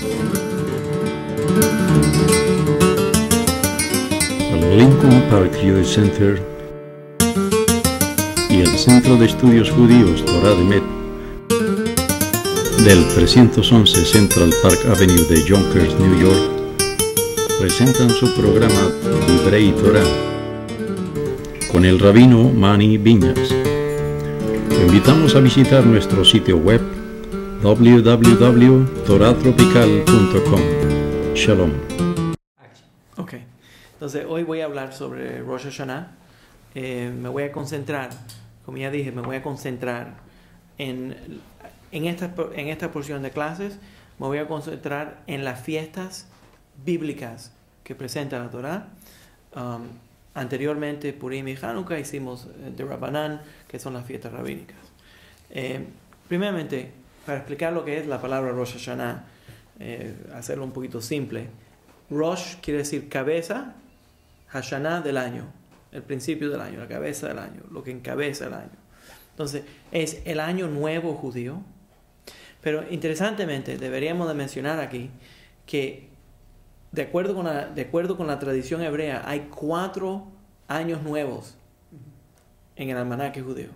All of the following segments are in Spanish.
El Lincoln Park Jewish Center y el Centro de Estudios Judíos Torah de Met del 311 Central Park Avenue de Yonkers, New York, presentan su programa Divrei Torah con el rabino Mani Viñas. Te invitamos a visitar nuestro sitio web www.toratropical.com. Shalom. Ok, entonces hoy voy a hablar sobre Rosh Hashanah. Me voy a concentrar, como ya dije, en esta porción de clases. Me voy a concentrar en las fiestas bíblicas que presenta la Torah. Anteriormente, Purim y Hanukkah, hicimos de Rabbanán, que son las fiestas rabínicas. Primeramente, para explicar lo que es la palabra Rosh Hashanah, hacerlo un poquito simple. Rosh quiere decir cabeza, Hashanah del año, el principio del año, la cabeza del año, lo que encabeza el año. Entonces, es el año nuevo judío. Pero interesantemente, deberíamos de mencionar aquí que de acuerdo con la tradición hebrea, hay 4 años nuevos en el almanaque judío.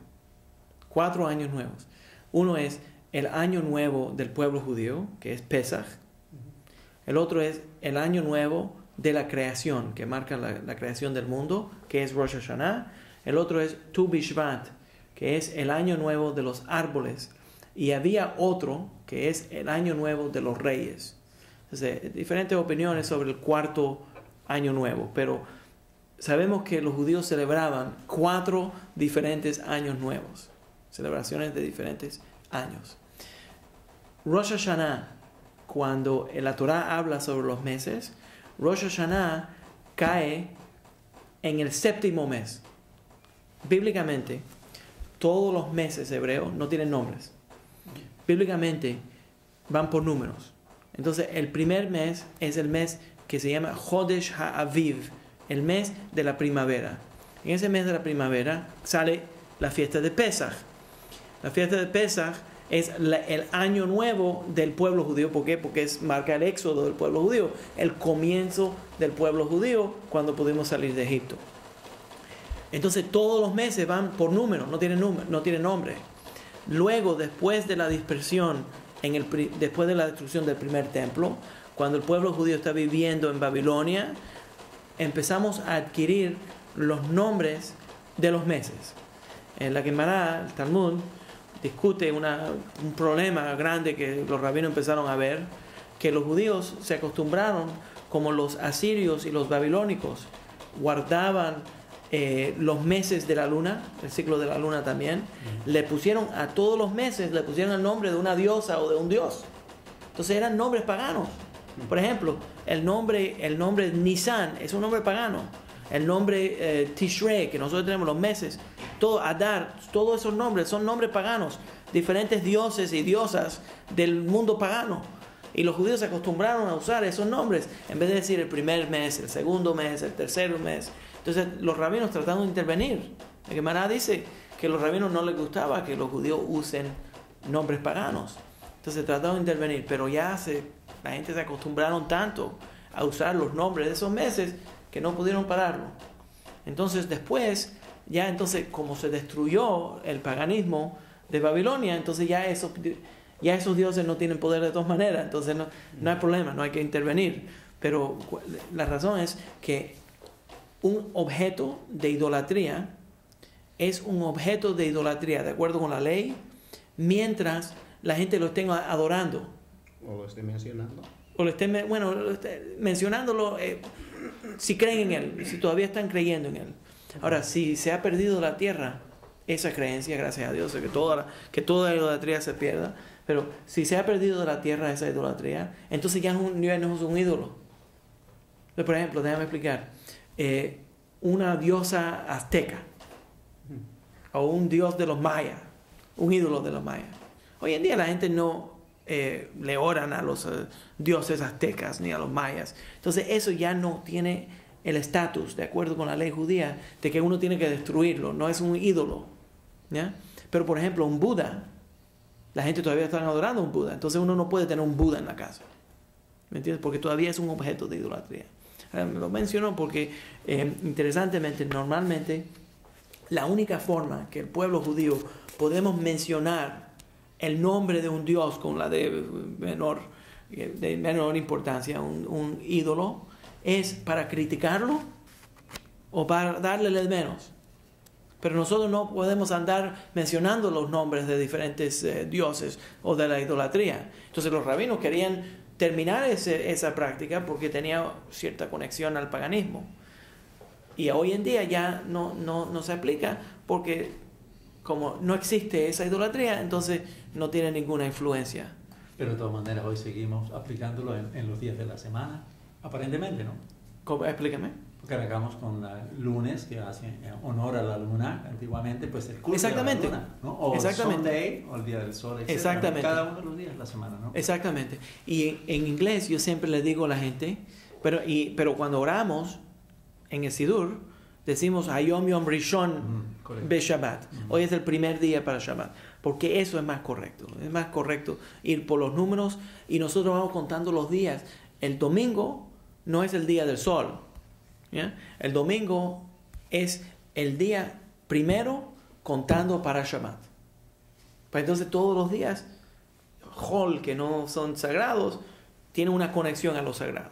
4 años nuevos. Uno es el año nuevo del pueblo judío, que es Pesach. El otro es el año nuevo de la creación, que marca la creación del mundo, que es Rosh Hashanah. El otro es Tu Bishvat, que es el año nuevo de los árboles. Y había otro, que es el año nuevo de los reyes. Entonces, diferentes opiniones sobre el 4º año nuevo, pero sabemos que los judíos celebraban 4 diferentes años nuevos, celebraciones de diferentes años. Rosh Hashanah, cuando la Torah habla sobre los meses, Rosh Hashanah cae en el 7º mes. Bíblicamente, todos los meses hebreos no tienen nombres. Bíblicamente van por números. Entonces, el primer mes es el mes que se llama Chodesh HaAviv, el mes de la primavera. En ese mes de la primavera sale la fiesta de Pesach. La fiesta de Pesach es el año nuevo del pueblo judío. ¿Por qué? Porque marca el éxodo del pueblo judío, el comienzo del pueblo judío cuando pudimos salir de Egipto. Entonces, todos los meses van por números, no tienen nombre. Luego, después de la dispersión, después de la destrucción del primer templo, cuando el pueblo judío está viviendo en Babilonia, empezamos a adquirir los nombres de los meses. En la Gemara, el Talmud, discute un problema grande que los rabinos empezaron a ver, que los judíos se acostumbraron, como los asirios y los babilónicos, guardaban los meses de la luna, el ciclo de la luna también. Le pusieron a todos los meses, le pusieron el nombre de una diosa o de un dios. Entonces eran nombres paganos. Por ejemplo, el nombre Nisan es un nombre pagano. El nombre Tishrei, que nosotros tenemos los meses, Adar, todos esos nombres son nombres paganos, diferentes dioses y diosas del mundo pagano. Y los judíos se acostumbraron a usar esos nombres, en vez de decir el primer mes, el segundo mes, el tercer mes. Entonces los rabinos tratando de intervenir. La Gemara dice que a los rabinos no les gustaba que los judíos usen nombres paganos. Entonces trataron de intervenir, pero la gente se acostumbraron tanto a usar los nombres de esos meses que no pudieron pararlo. Entonces después, como se destruyó el paganismo de Babilonia, entonces ya esos dioses no tienen poder de todas maneras. Entonces no hay problema, no hay que intervenir. Pero la razón es que un objeto de idolatría es un objeto de idolatría de acuerdo con la ley mientras la gente lo esté adorando o lo esté mencionando mencionándolo, si creen en él, si todavía están creyendo en él. Ahora, si se ha perdido la tierra esa creencia, gracias a Dios, que toda la idolatría se pierda, pero si se ha perdido de la tierra esa idolatría, entonces ya no es un ídolo. Por ejemplo, déjame explicar. Una diosa azteca o un dios de los mayas, un ídolo de los mayas. Hoy en día la gente no le oran a los dioses aztecas ni a los mayas. Entonces eso ya no tiene el estatus, de acuerdo con la ley judía, de que uno tiene que destruirlo. No es un ídolo, ¿ya? Pero por ejemplo un Buda, la gente todavía está adorando a un Buda. Entonces uno no puede tener un Buda en la casa. ¿me entiendes? Porque todavía es un objeto de idolatría. Lo menciono porque, interesantemente, normalmente, la única forma que el pueblo judío podemos mencionar el nombre de un dios con la de menor importancia, un ídolo, es para criticarlo o para darle el menos. Pero nosotros no podemos andar mencionando los nombres de diferentes dioses o de la idolatría. Entonces los rabinos querían terminar esa práctica porque tenía cierta conexión al paganismo. Y hoy en día ya no se aplica porque como no existe esa idolatría, entonces no tiene ninguna influencia. Pero de todas maneras hoy seguimos aplicándolo en los días de la semana, aparentemente, ¿no? ¿Cómo? Explícame. Porque arrancamos con lunes, que hace honor a la luna, antiguamente, pues el culto Exactamente. de la luna, ¿no? O Exactamente. Sunday, o el día del sol, etc. Exactamente. Cada uno de los días de la semana, ¿no? Exactamente. Y en inglés yo siempre le digo a la gente, pero cuando oramos en el Sidur, decimos Hayom Yom Rishon Be Shabbat. Hoy es el primer día para Shabbat. Porque eso es más correcto. Es más correcto ir por los números y nosotros vamos contando los días. El domingo no es el día del sol. ¿Ya? El domingo es el día primero contando para Shabbat. Pues entonces todos los días, Hol, que no son sagrados, tienen una conexión a lo sagrado.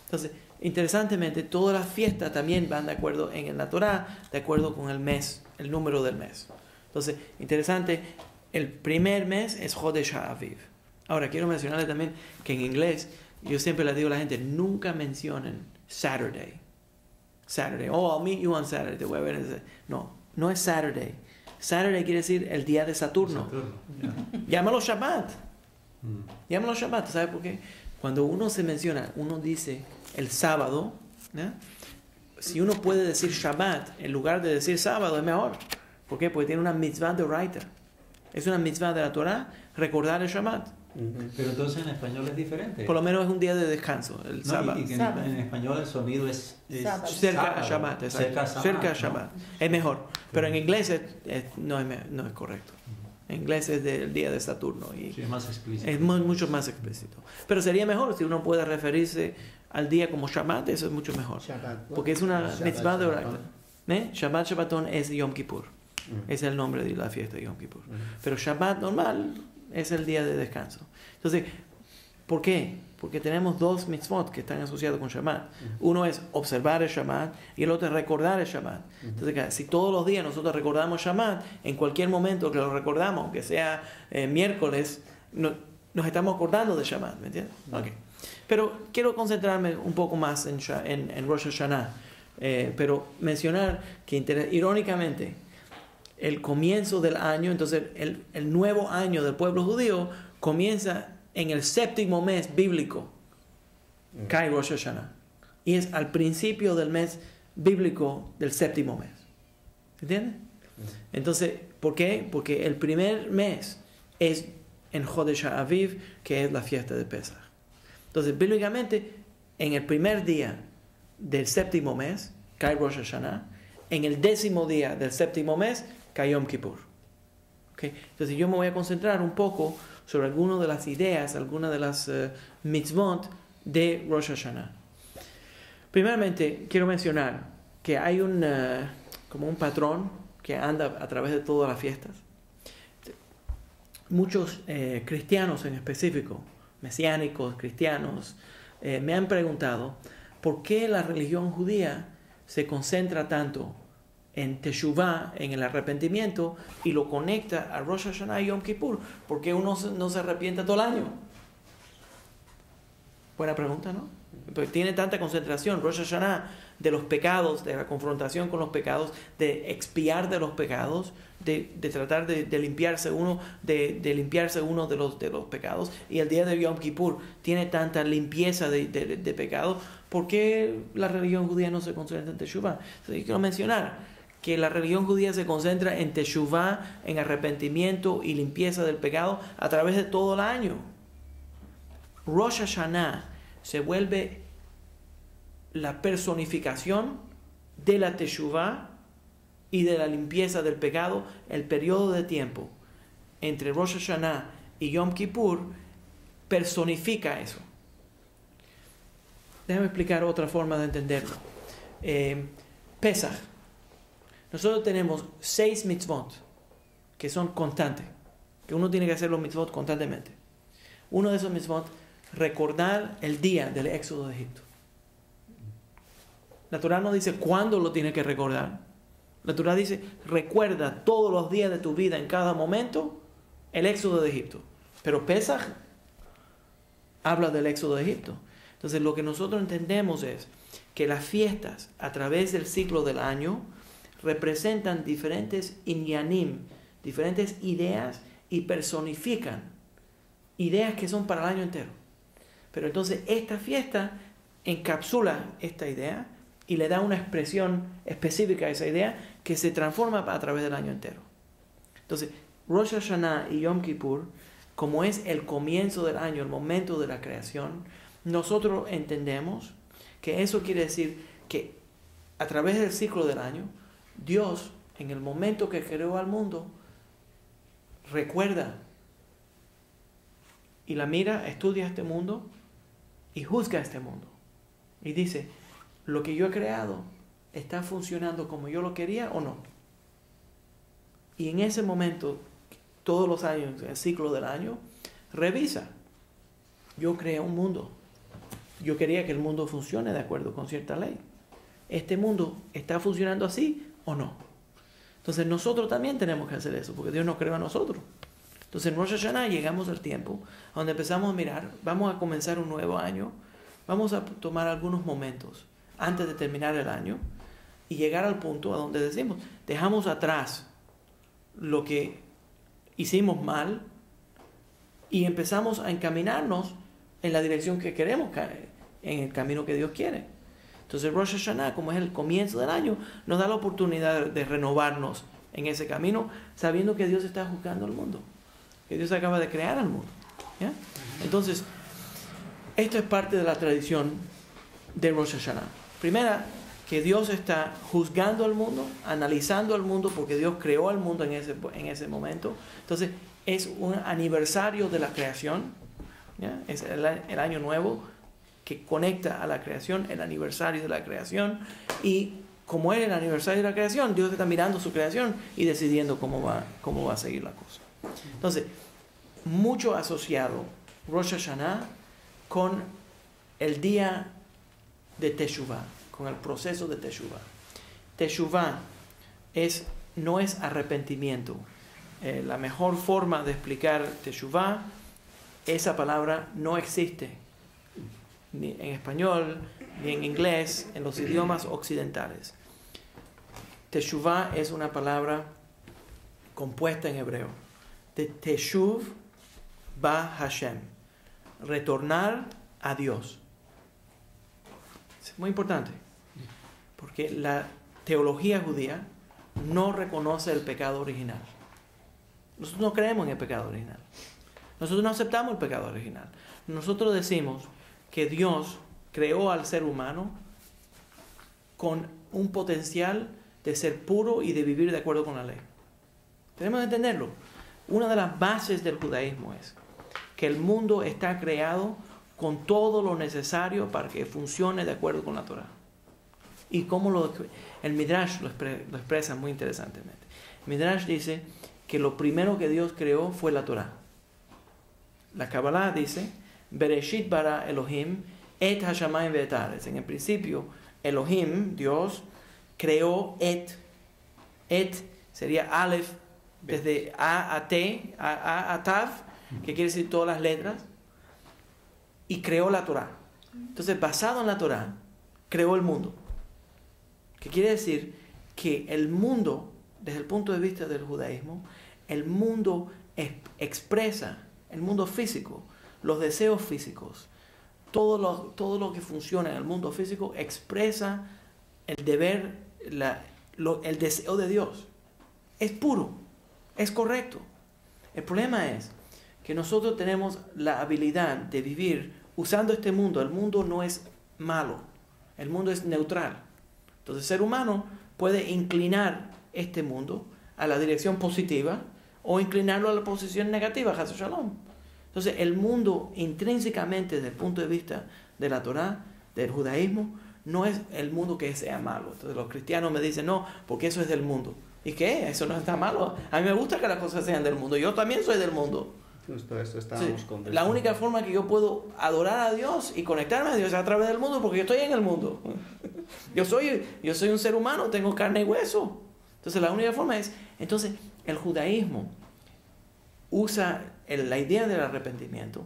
Entonces, interesantemente, todas las fiestas también van de acuerdo en la Torá, de acuerdo con el mes, el número del mes. Entonces, interesante, el primer mes es Chodesh HaAviv. Ahora, quiero mencionarles también que en inglés, yo siempre le digo a la gente, nunca mencionen Saturday. Oh, I'll meet you on Saturday. Te voy a ver. No es Saturday. Saturday quiere decir el día de Saturno. Llámalo Shabbat. Llámalo Shabbat. ¿Sabes por qué? Cuando uno se menciona, uno dice el sábado, ¿no? Si uno puede decir Shabbat en lugar de decir sábado, es mejor. ¿Por qué? Porque tiene una mitzvah de Oraita. Es una mitzvah de la Torah recordar el Shabbat. Pero entonces en español es diferente. Por lo menos es un día de descanso, el sábado. Y que en español el sonido es cerca a Shabbat, cerca a Shabbat. ¿no? Es mejor. Pero en inglés no es correcto. En inglés es del día de Saturno. Y sí, es más explícito. Es mucho más explícito. Pero sería mejor si uno puede referirse al día como Shabbat, eso es mucho mejor. Shabbat, porque es una mitzvah de Oraita. Shabbat Shabbaton es Yom Kippur. Es el nombre de la fiesta de Yom Kippur. Pero Shabbat normal es el día de descanso. Entonces, ¿por qué? Porque tenemos dos mitzvot que están asociados con Shabbat. Uno es observar el Shabbat y el otro es recordar el Shabbat. Entonces, si todos los días nosotros recordamos Shabbat, en cualquier momento que lo recordamos, aunque sea miércoles, nos estamos acordando de Shabbat, ¿me entiendes? Okay. Pero quiero concentrarme un poco más en Rosh Hashanah. Pero mencionar que irónicamente, el comienzo del año, entonces el nuevo año del pueblo judío comienza en el séptimo mes bíblico, Kai Rosh Hashanah, y es al principio del mes bíblico del séptimo mes. ¿Entiendes? Entonces, ¿por qué? Porque el primer mes es en Chodesh HaAviv, que es la fiesta de Pesach. Entonces, bíblicamente, en el primer día del séptimo mes, Kai Rosh Hashanah, en el 10º día del séptimo mes, Kai Yom Kippur. ¿Okay? Entonces yo me voy a concentrar un poco sobre algunas de las ideas, algunas de las mitzvot de Rosh Hashanah. Primeramente, quiero mencionar que hay como un patrón que anda a través de todas las fiestas. Muchos cristianos en específico, mesiánicos, cristianos, me han preguntado por qué la religión judía se concentra tanto en Teshuvah, en el arrepentimiento, y lo conecta a Rosh Hashanah y Yom Kippur. ¿Por qué uno no se arrepiente todo el año? Buena pregunta, ¿no? Porque tiene tanta concentración Rosh Hashanah de los pecados, de la confrontación con los pecados, de expiar de los pecados, de tratar de limpiarse uno de los pecados, y el día de Yom Kippur tiene tanta limpieza de pecados. ¿Por qué la religión judía no se concentra en Teshuvah? Entonces, quiero mencionar que la religión judía se concentra en Teshuvah, en arrepentimiento y limpieza del pecado a través de todo el año. Rosh Hashanah se vuelve la personificación de la Teshuvah y de la limpieza del pecado. El periodo de tiempo entre Rosh Hashanah y Yom Kippur personifica eso. déjame explicar otra forma de entenderlo. Pesaj. Nosotros tenemos 6 mitzvot que son constantes, que uno tiene que hacer los mitzvot constantemente. Uno de esos mitzvot, recordar el día del éxodo de Egipto. La Torah no dice cuándo lo tiene que recordar. La Torah dice, recuerda todos los días de tu vida, en cada momento, el éxodo de Egipto. Pero Pesaj habla del éxodo de Egipto. Entonces lo que nosotros entendemos es que las fiestas a través del ciclo del año representan diferentes inyanim, diferentes ideas, y personifican ideas que son para el año entero. Pero entonces esta fiesta encapsula esta idea y le da una expresión específica a esa idea que se transforma a través del año entero. Entonces Rosh Hashanah y Yom Kippur, como es el comienzo del año, el momento de la creación, nosotros entendemos que eso quiere decir que a través del ciclo del año, Dios, en el momento que creó al mundo, recuerda y la mira, estudia este mundo y juzga este mundo. Y dice, ¿lo que yo he creado está funcionando como yo lo quería o no? Y en ese momento, todos los años, el ciclo del año, revisa. Yo creé un mundo. Yo quería que el mundo funcione de acuerdo con cierta ley. ¿Este mundo está funcionando así o no? Entonces nosotros también tenemos que hacer eso, porque Dios nos creó a nosotros. Entonces en Rosh Hashanah llegamos al tiempo donde empezamos a mirar, vamos a comenzar un nuevo año, vamos a tomar algunos momentos antes de terminar el año y llegar al punto a donde decimos, dejamos atrás lo que hicimos mal y empezamos a encaminarnos en la dirección que queremos, en el camino que Dios quiere. Entonces Rosh Hashanah, como es el comienzo del año, nos da la oportunidad de renovarnos en ese camino, sabiendo que Dios está juzgando al mundo, que Dios acaba de crear al mundo. ¿Ya? Entonces, esto es parte de la tradición de Rosh Hashanah. Primera, que Dios está juzgando al mundo, analizando al mundo, porque Dios creó al mundo en ese momento. Entonces, es un aniversario de la creación. ¿Ya? Es el año nuevo que conecta a la creación, el aniversario de la creación. Y como es el aniversario de la creación, Dios está mirando su creación y decidiendo cómo va a seguir la cosa. Entonces, mucho asociado Rosh Hashanah con el día de Teshuvah, con el proceso de Teshuvah. Teshuvah no es arrepentimiento. La mejor forma de explicar Teshuvah, esa palabra no existe ni en español, ni en inglés, en los idiomas occidentales. Teshuvah es una palabra compuesta en hebreo, de Teshuv ba Hashem, retornar a Dios. Es muy importante, porque la teología judía no reconoce el pecado original. Nosotros no creemos en el pecado original. Nosotros no aceptamos el pecado original. Nosotros decimos que Dios creó al ser humano con un potencial de ser puro y de vivir de acuerdo con la ley. Tenemos que entenderlo. Una de las bases del judaísmo es que el mundo está creado con todo lo necesario para que funcione de acuerdo con la Torah. Y cómo el Midrash lo expresa muy interesantemente. El Midrash dice que lo primero que Dios creó fue la Torah. La Kabbalah dice, Bereshit bara Elohim et hashamayim ve'et haaretz. En el principio, Elohim, Dios, creó et. Et sería Aleph, desde A a T, a Tav, que quiere decir todas las letras, y creó la Torah. Entonces, basado en la Torah, creó el mundo. Que quiere decir que el mundo, desde el punto de vista del judaísmo, el mundo expresa, el mundo físico, los deseos físicos, todo lo que funciona en el mundo físico expresa el deber, el deseo de Dios. Es puro, es correcto. El problema es que nosotros tenemos la habilidad de vivir usando este mundo. El mundo no es malo, el mundo es neutral. Entonces el ser humano puede inclinar este mundo a la dirección positiva o inclinarlo a la posición negativa, Chas Shalom. Entonces el mundo intrínsecamente desde el punto de vista de la Torah del judaísmo no es el mundo que sea malo. Entonces los cristianos me dicen, no, porque eso es del mundo. ¿Y qué? Eso no está malo. A mí me gusta que las cosas sean del mundo. Yo también soy del mundo. Justo eso estábamos conversando. La única forma que yo puedo adorar a Dios y conectarme a Dios es a través del mundo, porque yo estoy en el mundo. Yo soy un ser humano, tengo carne y hueso. Entonces la única forma es... Entonces el judaísmo usa la idea del arrepentimiento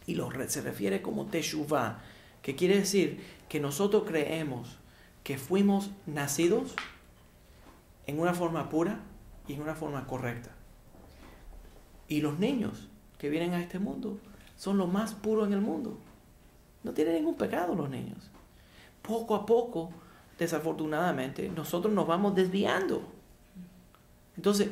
y se refiere como teshuvah, que quiere decir que nosotros creemos que fuimos nacidos en una forma pura y en una forma correcta. Y los niños que vienen a este mundo son los más puros en el mundo. No tienen ningún pecado los niños. Poco a poco, desafortunadamente, nosotros nos vamos desviando. Entonces,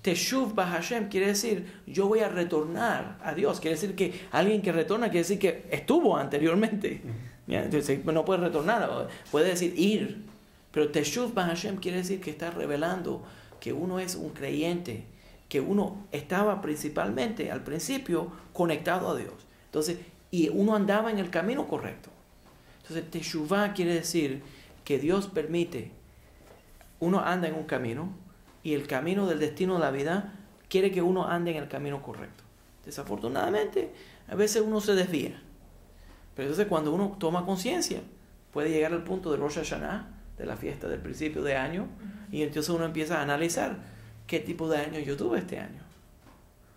Teshuv Bahashem quiere decir, yo voy a retornar a Dios. Quiere decir que alguien que retorna quiere decir que estuvo anteriormente. Entonces, no puede retornar, puede decir ir. Pero Teshuv Bahashem quiere decir que está revelando que uno es un creyente, que uno estaba principalmente al principio conectado a Dios. Entonces, y uno andaba en el camino correcto. Entonces, Teshuvah quiere decir que Dios permite, uno anda en un camino y el camino del destino de la vida quiere que uno ande en el camino correcto. Desafortunadamente, a veces uno se desvía. Pero entonces cuando uno toma conciencia, puede llegar al punto de Rosh Hashanah, de la fiesta del principio de año, y entonces uno empieza a analizar qué tipo de año yo tuve este año.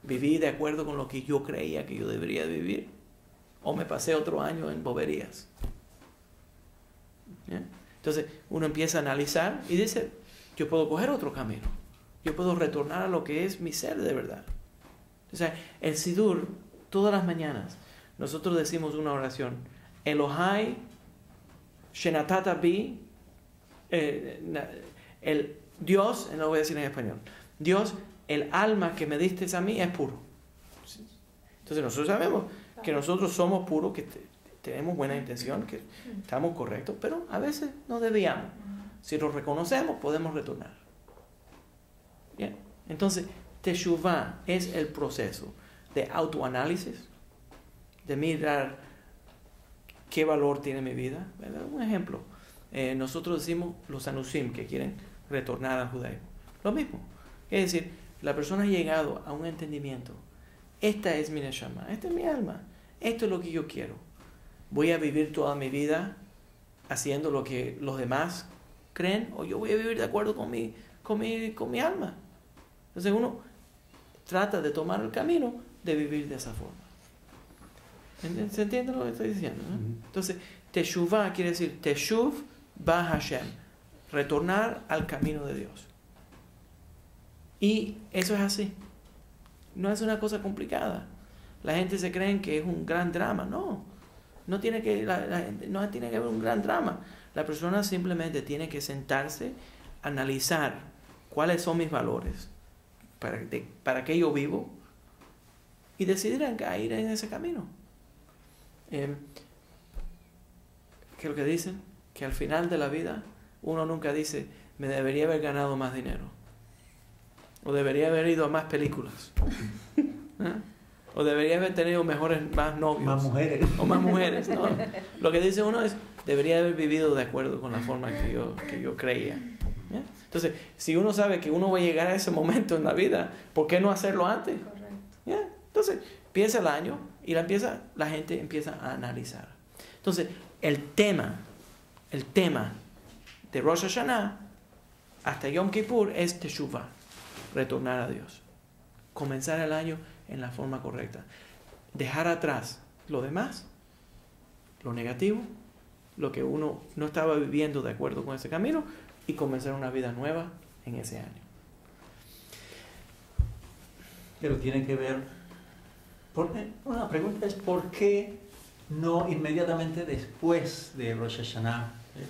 ¿Viví de acuerdo con lo que yo creía que yo debería vivir? ¿O me pasé otro año en boberías? ¿Yeah? Entonces uno empieza a analizar y dice, yo puedo coger otro camino. Yo puedo retornar a lo que es mi ser de verdad. O sea, el Sidur, todas las mañanas, nosotros decimos una oración. Elohai Shenatata Bi, el Dios, no lo voy a decir en español. Dios, el alma que me diste a mí es puro. Entonces nosotros sabemos que nosotros somos puros, que tenemos buena intención, que estamos correctos, pero a veces nos desviamos. Si lo reconocemos, podemos retornar. Bien. Entonces, Teshuvah es el proceso de autoanálisis, de mirar qué valor tiene mi vida. Un ejemplo, nosotros decimos los anusim que quieren retornar al judaísmo. Lo mismo. Es decir, la persona ha llegado a un entendimiento. Esta es mi neshama, esta es mi alma. Esto es lo que yo quiero. Voy a vivir toda mi vida haciendo lo que los demás creen, o yo voy a vivir de acuerdo con mi alma. Entonces uno trata de tomar el camino de vivir de esa forma. ¿Se entiende lo que estoy diciendo? ¿No? Entonces, Teshuvah quiere decir Teshuv Ba Hashem, retornar al camino de Dios. Y eso es así. No es una cosa complicada. La gente se cree que es un gran drama. No tiene que haber un gran drama. La persona simplemente tiene que sentarse, analizar cuáles son mis valores, para qué yo vivo, y decidir ir en ese camino. ¿Qué es lo que dicen? Que al final de la vida uno nunca dice, me debería haber ganado más dinero, o debería haber ido a más películas, ¿eh? O debería haber tenido más novios, más mujeres, o más mujeres, ¿no? Lo que dice uno es, debería haber vivido de acuerdo con la forma que yo creía. ¿Ya? Entonces, si uno sabe que uno va a llegar a ese momento en la vida, ¿por qué no hacerlo antes? Correcto. ¿Ya? Entonces, empieza el año y la gente empieza a analizar. Entonces, el tema de Rosh Hashanah hasta Yom Kippur es Teshuvah, retornar a Dios. Comenzar el año en la forma correcta. Dejar atrás lo demás, lo negativo, lo que uno no estaba viviendo de acuerdo con ese camino, y comenzar una vida nueva en ese año. Pero tiene que ver, una pregunta es, ¿por qué no inmediatamente después de Rosh Hashanah, el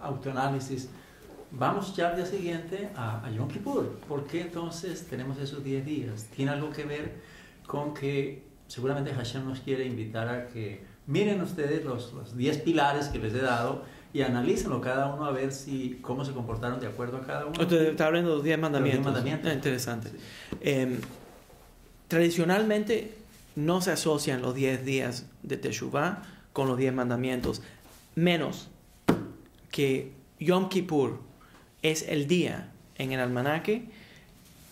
autoanálisis, vamos ya al día siguiente a Yom Kippur? ¿Por qué entonces tenemos esos 10 días? ¿Tiene algo que ver con que seguramente Hashem nos quiere invitar a que miren ustedes los 10 pilares que les he dado y analícenlo cada uno a ver cómo se comportaron de acuerdo a cada uno? Usted está hablando de los 10 mandamientos. Los 10 mandamientos. Interesante. Sí. Tradicionalmente no se asocian los 10 días de Teshuvah con los 10 mandamientos menos que Yom Kippur es el día en el almanaque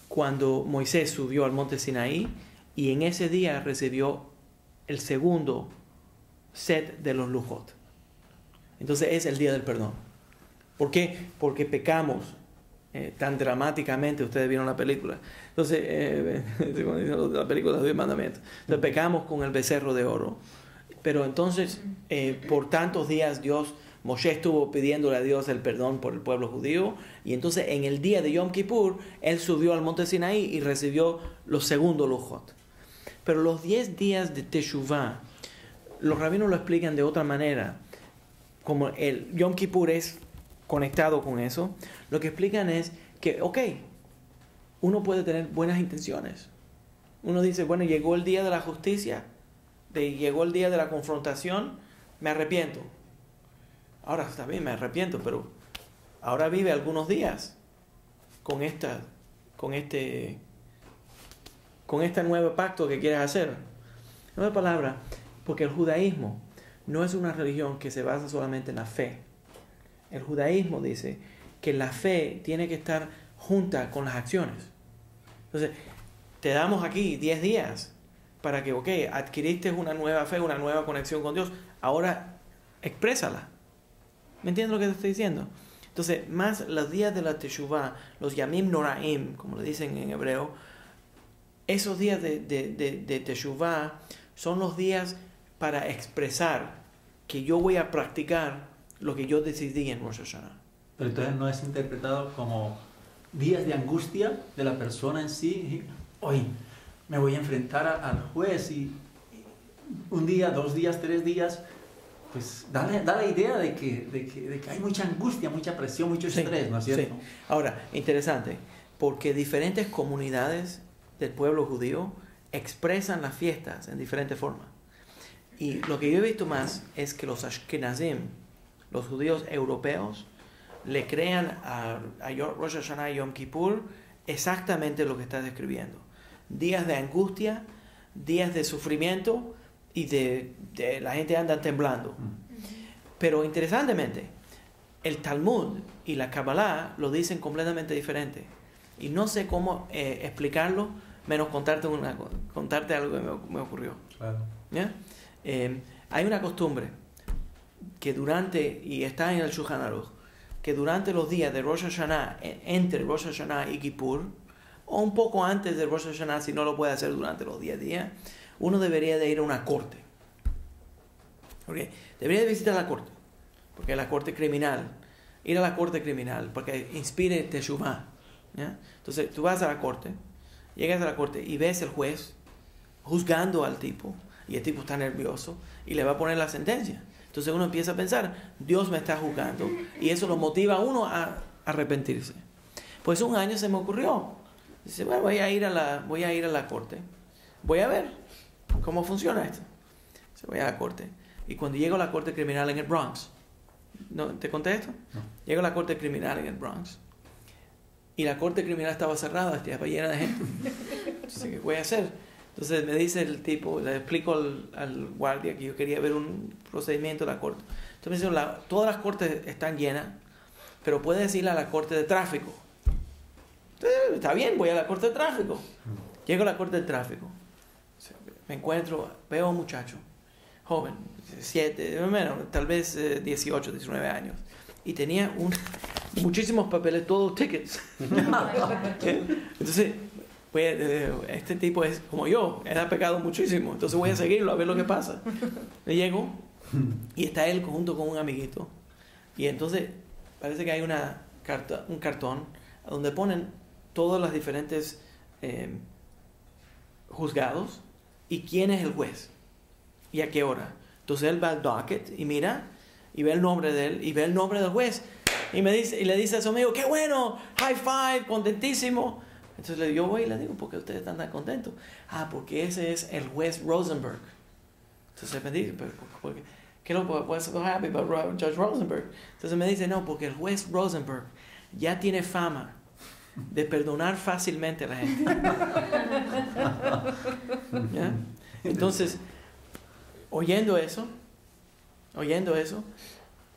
cuando Moisés subió al monte Sinaí y en ese día recibió el segundo set de los lujot. Entonces es el día del perdón. ¿Por qué? Porque pecamos tan dramáticamente. Ustedes vieron la película. Entonces, la película de los 10 mandamientos. Entonces pecamos con el becerro de oro. Pero entonces, por tantos días Moshe estuvo pidiéndole a Dios el perdón por el pueblo judío, y entonces en el día de Yom Kippur, él subió al monte Sinaí y recibió los segundos lujot. Pero los 10 días de Teshuvah, los rabinos lo explican de otra manera. Como el Yom Kippur es conectado con eso, lo que explican es que, uno puede tener buenas intenciones. Uno dice, bueno, llegó el día de la justicia, llegó el día de la confrontación, me arrepiento. Ahora está bien, me arrepiento, pero ahora vive algunos días con este nuevo pacto que quieres hacer. En otra palabra, porque el judaísmo no es una religión que se basa solamente en la fe. El judaísmo dice que la fe tiene que estar junta con las acciones. Entonces, te damos aquí 10 días para que, adquiriste una nueva fe, una nueva conexión con Dios. Ahora, exprésala. ¿Me entiendes lo que te estoy diciendo? Entonces, más los días de la Teshuvah, los Yamim Noraim, como le dicen en hebreo, esos días de Teshuvah son los días para expresar que yo voy a practicar lo que yo decidí en Rosh Hashanah. Pero entonces no es interpretado como días de angustia de la persona en sí. Hoy me voy a enfrentar al juez y un día, 2 días, 3 días, pues da la idea de que hay mucha angustia, mucha presión, mucho estrés, ¿no es cierto? Sí. Ahora, interesante, porque diferentes comunidades del pueblo judío expresan las fiestas en diferentes formas. Y lo que yo he visto más es que los Ashkenazim, los judíos europeos, le crean a Rosh Hashanah y Yom Kippur exactamente lo que está describiendo. Días de angustia, días de sufrimiento y de la gente anda temblando. Pero interesantemente, el Talmud y la Kabbalah lo dicen completamente diferente. Y no sé cómo explicarlo, menos contarte algo que me ocurrió. Claro. ¿Ya? Hay una costumbre que y está en el Shulchan Aruch, que durante los días de Rosh Hashanah, entre Rosh Hashanah y Kippur, o un poco antes de Rosh Hashanah, si no lo puede hacer durante los 10 días, uno debería de ir a una corte. ¿Okay? Debería de visitar la corte, porque la corte criminal, ir a la corte criminal, porque inspire Teshuvah. ¿Ya? Entonces tú vas a la corte, llegas a la corte y ves el juez juzgando al tipo, y el tipo está nervioso y le va a poner la sentencia. Entonces uno empieza a pensar, Dios me está juzgando, y eso lo motiva a uno a arrepentirse. Pues un año se me ocurrió. Dice, bueno, voy a ir a la corte. Voy a ver cómo funciona esto. Se voy a la corte. Y cuando llego a la corte criminal en el Bronx, ¿no? ¿Te conté esto? No. Llego a la corte criminal en el Bronx. Y la corte criminal estaba cerrada, estaba llena de gente. Entonces, ¿qué voy a hacer? Entonces me dice el tipo, le explico al guardia que yo quería ver un procedimiento de la corte. Entonces me dice, todas las cortes están llenas, pero puedes ir a la corte de tráfico. Entonces, está bien, voy a la corte de tráfico. Llego a la corte de tráfico. Me encuentro, veo a un muchacho, joven, 7, tal vez 18, 19 años. Y tenía muchísimos papeles, todos tickets. Entonces, este tipo es como yo, él ha pecado muchísimo, entonces voy a seguirlo a ver lo que pasa. Le llego y está él junto con un amiguito, y entonces parece que hay un cartón donde ponen todos los diferentes juzgados y quién es el juez y a qué hora. Entonces él va al docket y mira y ve el nombre de él y ve el nombre del juez y le dice a su amigo, qué bueno, high five, contentísimo. Entonces yo voy y le digo, ¿por qué ustedes están tan contentos? Porque ese es el juez Rosenberg. Entonces me dice, ¿por qué? What's so happy about Judge Rosenberg? Entonces me dice, no, porque el juez Rosenberg ya tiene fama de perdonar fácilmente a la gente. ¿Ya? Entonces, oyendo eso,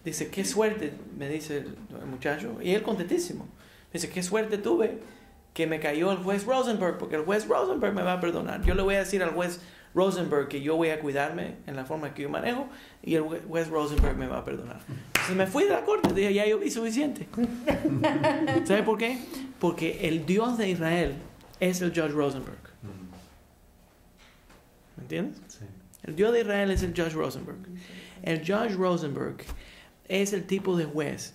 Dice, qué suerte, me dice el muchacho, y él contentísimo. Dice, qué suerte tuve que me cayó el juez Rosenberg, porque el juez Rosenberg me va a perdonar. Yo le voy a decir al juez Rosenberg que yo voy a cuidarme en la forma que yo manejo, y el juez Rosenberg me va a perdonar. Entonces me fui de la corte, dije, ya yo vi suficiente. ¿Sabe por qué? Porque el Dios de Israel es el Judge Rosenberg. ¿Me entiendes? Sí. El Dios de Israel es el Judge Rosenberg. El Judge Rosenberg es el tipo de juez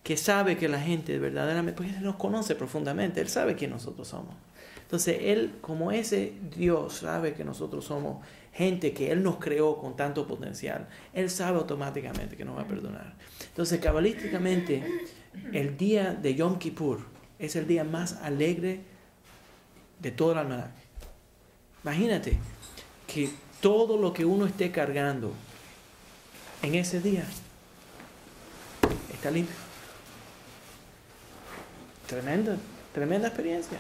que sabe que la gente verdaderamente, porque él nos conoce profundamente, él sabe quién nosotros somos. Entonces él, como ese Dios sabe que nosotros somos gente que él nos creó con tanto potencial, él sabe automáticamente que nos va a perdonar. Entonces cabalísticamente el día de Yom Kippur es el día más alegre de todo el almanaque. Imagínate que todo lo que uno esté cargando en ese día está limpio. Tremenda experiencia.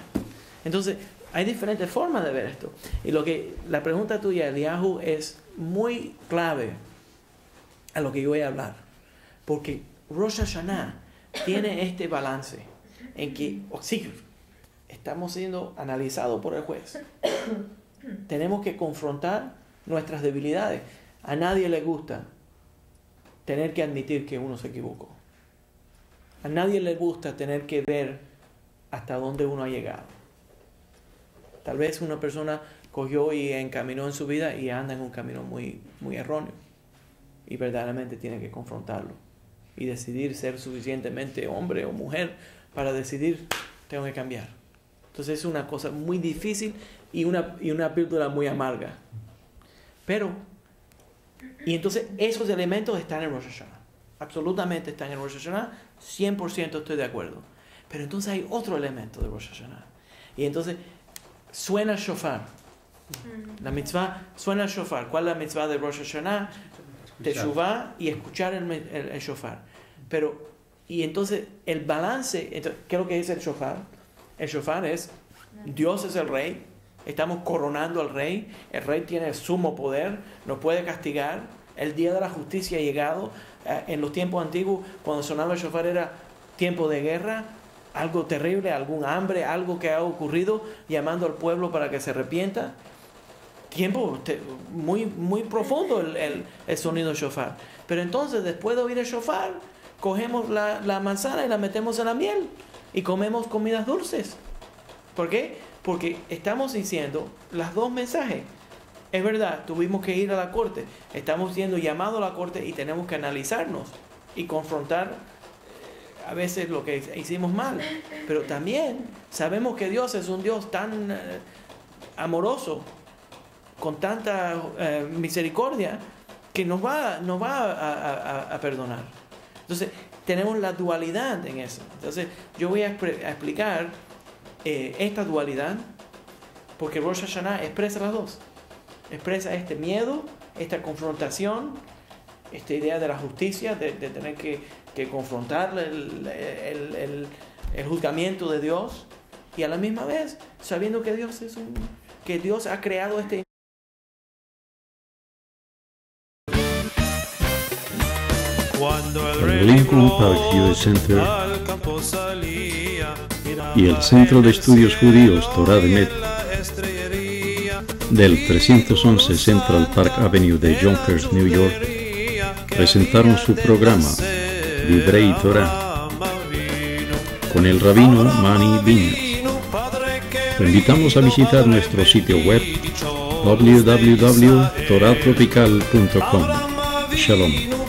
Entonces, hay diferentes formas de ver esto. Y la pregunta tuya, Eliyahu, es muy clave a lo que yo voy a hablar. Porque Rosh Hashanah tiene este balance en que, sí, estamos siendo analizados por el juez. Tenemos que confrontar nuestras debilidades. A nadie le gusta tener que admitir que uno se equivocó. A nadie le gusta tener que ver hasta dónde uno ha llegado. Tal vez una persona cogió y encaminó en su vida y anda en un camino muy, muy erróneo. Y verdaderamente tiene que confrontarlo. Y decidir ser suficientemente hombre o mujer para decidir, tengo que cambiar. Entonces es una cosa muy difícil y una píldora muy amarga. Y entonces esos elementos están en Rosh Hashanah. Absolutamente están en Rosh Hashanah. 100% estoy de acuerdo. Pero entonces hay otro elemento de Rosh Hashanah. Y entonces suena el shofar. La mitzvah suena el shofar. ¿Cuál es la mitzvah de Rosh Hashanah? Teshuvah y escuchar el shofar. Y entonces el balance, ¿qué es lo que dice el shofar? El shofar es, Dios es el rey, estamos coronando al rey, el rey tiene el sumo poder, nos puede castigar, el día de la justicia ha llegado. En los tiempos antiguos, cuando sonaba el shofar era tiempo de guerra, algo terrible, algún hambre, algo que ha ocurrido, llamando al pueblo para que se arrepienta. Tiempo muy, muy profundo el sonido del shofar. Pero entonces, después de oír el shofar, cogemos la manzana y la metemos en la miel y comemos comidas dulces. ¿Por qué? Porque estamos diciendo los dos mensajes. Es verdad, tuvimos que ir a la corte. Estamos siendo llamados a la corte y tenemos que analizarnos y confrontar a veces lo que hicimos mal. Pero también sabemos que Dios es un Dios tan amoroso, con tanta misericordia, que nos va a perdonar. Entonces, tenemos la dualidad en eso. Entonces, yo voy a explicar esta dualidad, porque Rosh Hashanah expresa las dos. Expresa este miedo, esta confrontación, esta idea de la justicia, de tener que confrontar el juzgamiento de Dios, y a la misma vez sabiendo que Dios ha creado este. Cuando el Lincoln Park Jewish Center y el Centro de Estudios Judíos Torah de Met del 311 Central Park Avenue de Yonkers, New York, presentaron su programa Divrei Torah con el rabino Mani Viñas. Te invitamos a visitar nuestro sitio web www.toratropical.com. Shalom.